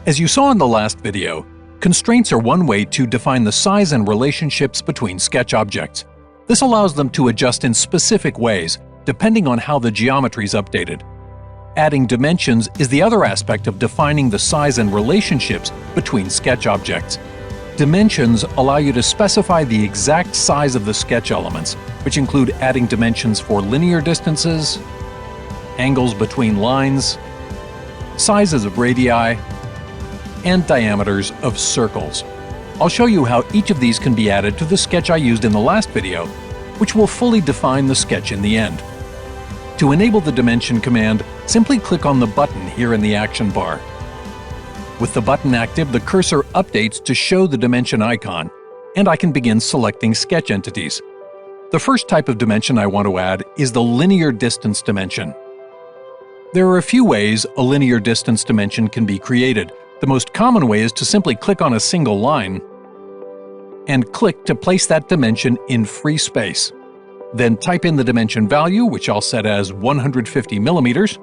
As you saw in the last video, constraints are one way to define the size and relationships between sketch objects. This allows them to adjust in specific ways, depending on how the geometry is updated. Adding dimensions is the other aspect of defining the size and relationships between sketch objects. Dimensions allow you to specify the exact size of the sketch elements, which include adding dimensions for linear distances, angles between lines, sizes of radii, and diameters of circles. I'll show you how each of these can be added to the sketch I used in the last video, which will fully define the sketch in the end. To enable the dimension command, simply click on the button here in the action bar. With the button active, the cursor updates to show the dimension icon, and I can begin selecting sketch entities. The first type of dimension I want to add is the linear distance dimension. There are a few ways a linear distance dimension can be created. The most common way is to simply click on a single line and click to place that dimension in free space. Then type in the dimension value, which I'll set as 150 millimeters.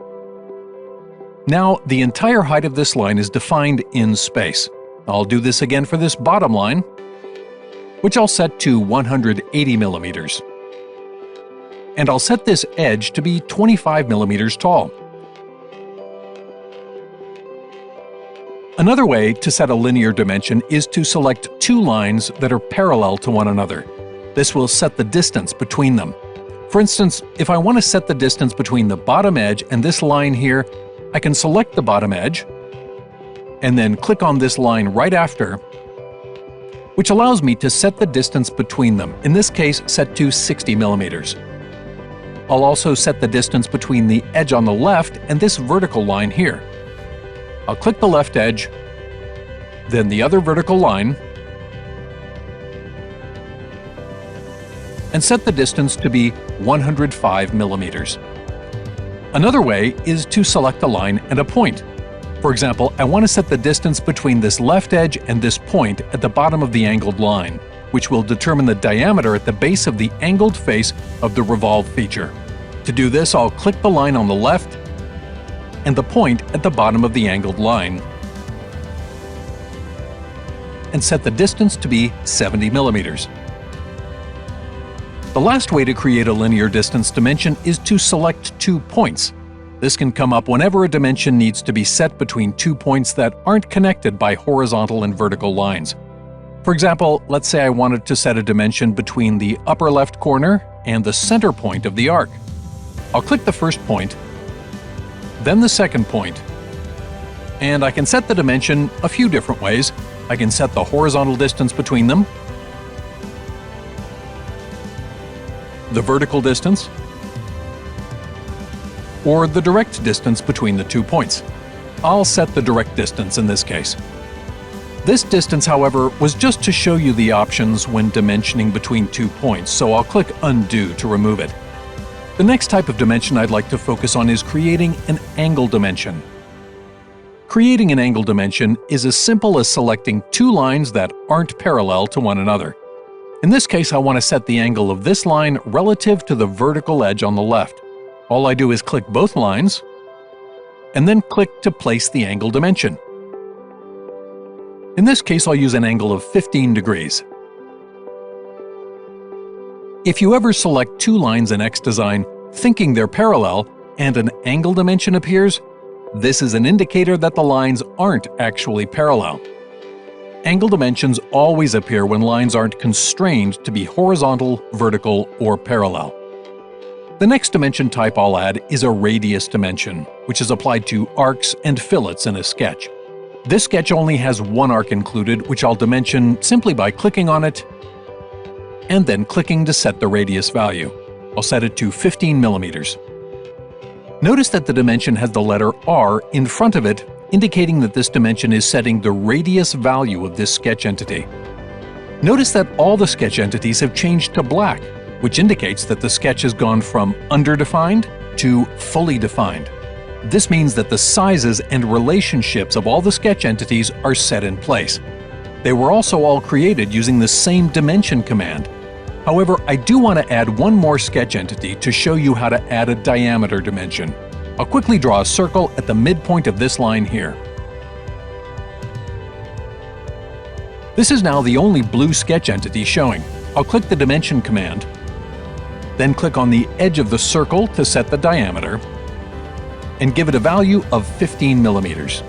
Now, the entire height of this line is defined in space. I'll do this again for this bottom line, which I'll set to 180 millimeters. And I'll set this edge to be 25 millimeters tall. Another way to set a linear dimension is to select two lines that are parallel to one another. This will set the distance between them. For instance, if I want to set the distance between the bottom edge and this line here, I can select the bottom edge and then click on this line right after, which allows me to set the distance between them, in this case set to 60 millimeters. I'll also set the distance between the edge on the left and this vertical line here. I'll click the left edge, then the other vertical line, and set the distance to be 105 millimeters. Another way is to select a line and a point. For example, I want to set the distance between this left edge and this point at the bottom of the angled line, which will determine the diameter at the base of the angled face of the revolve feature. To do this, I'll click the line on the left and the point at the bottom of the angled line, and set the distance to be 70 millimeters. The last way to create a linear distance dimension is to select 2 points. This can come up whenever a dimension needs to be set between 2 points that aren't connected by horizontal and vertical lines. For example, let's say I wanted to set a dimension between the upper left corner and the center point of the arc. I'll click the first point, then the second point, and I can set the dimension a few different ways. I can set the horizontal distance between them, the vertical distance, or the direct distance between the 2 points. I'll set the direct distance in this case. This distance, however, was just to show you the options when dimensioning between 2 points, so I'll click Undo to remove it. The next type of dimension I'd like to focus on is creating an angle dimension. Creating an angle dimension is as simple as selecting 2 lines that aren't parallel to one another. In this case, I want to set the angle of this line relative to the vertical edge on the left. All I do is click both lines, and then click to place the angle dimension. In this case, I'll use an angle of 15 degrees. If you ever select 2 lines in XDesign, thinking they're parallel, and an angle dimension appears, this is an indicator that the lines aren't actually parallel. Angle dimensions always appear when lines aren't constrained to be horizontal, vertical, or parallel. The next dimension type I'll add is a radius dimension, which is applied to arcs and fillets in a sketch. This sketch only has one arc included, which I'll dimension simply by clicking on it and then clicking to set the radius value. I'll set it to 15 millimeters. Notice that the dimension has the letter R in front of it, indicating that this dimension is setting the radius value of this sketch entity. Notice that all the sketch entities have changed to black, which indicates that the sketch has gone from underdefined to fully defined. This means that the sizes and relationships of all the sketch entities are set in place. They were also all created using the same dimension command. However, I do want to add one more sketch entity to show you how to add a diameter dimension. I'll quickly draw a circle at the midpoint of this line here. This is now the only blue sketch entity showing. I'll click the Dimension command, then click on the edge of the circle to set the diameter, and give it a value of 15 millimeters.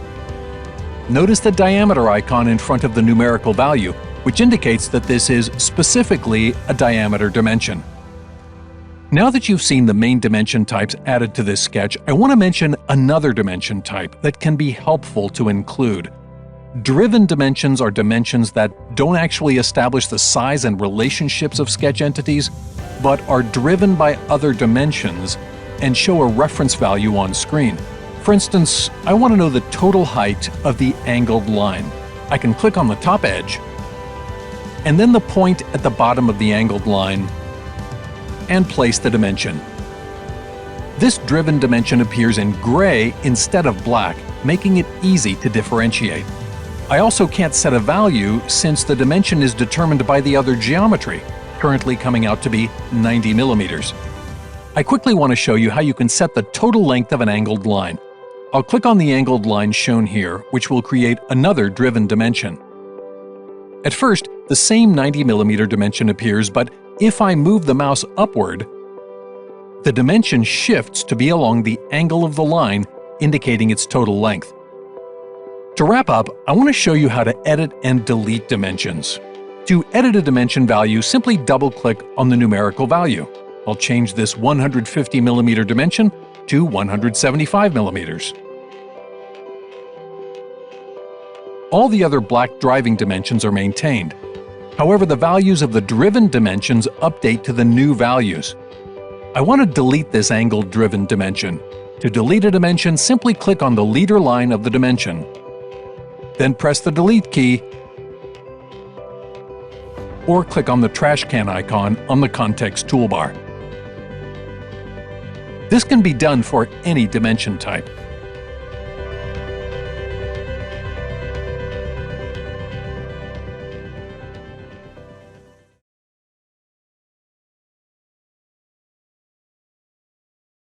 Notice the diameter icon in front of the numerical value, which indicates that this is specifically a diameter dimension. Now that you've seen the main dimension types added to this sketch, I want to mention another dimension type that can be helpful to include. Driven dimensions are dimensions that don't actually establish the size and relationships of sketch entities, but are driven by other dimensions and show a reference value on screen. For instance, I want to know the total height of the angled line. I can click on the top edge, and then the point at the bottom of the angled line, and place the dimension. This driven dimension appears in gray instead of black, making it easy to differentiate. I also can't set a value since the dimension is determined by the other geometry, currently coming out to be 90 millimeters. I quickly want to show you how you can set the total length of an angled line. I'll click on the angled line shown here, which will create another driven dimension. At first, the same 90 millimeter dimension appears, but if I move the mouse upward, the dimension shifts to be along the angle of the line, indicating its total length. To wrap up, I want to show you how to edit and delete dimensions. To edit a dimension value, simply double-click on the numerical value. I'll change this 150 millimeter dimension to 175 millimeters. All the other black driving dimensions are maintained. However, the values of the driven dimensions update to the new values. I want to delete this angled driven dimension. To delete a dimension, simply click on the leader line of the dimension. Then press the Delete key, or click on the trash can icon on the context toolbar. This can be done for any dimension type.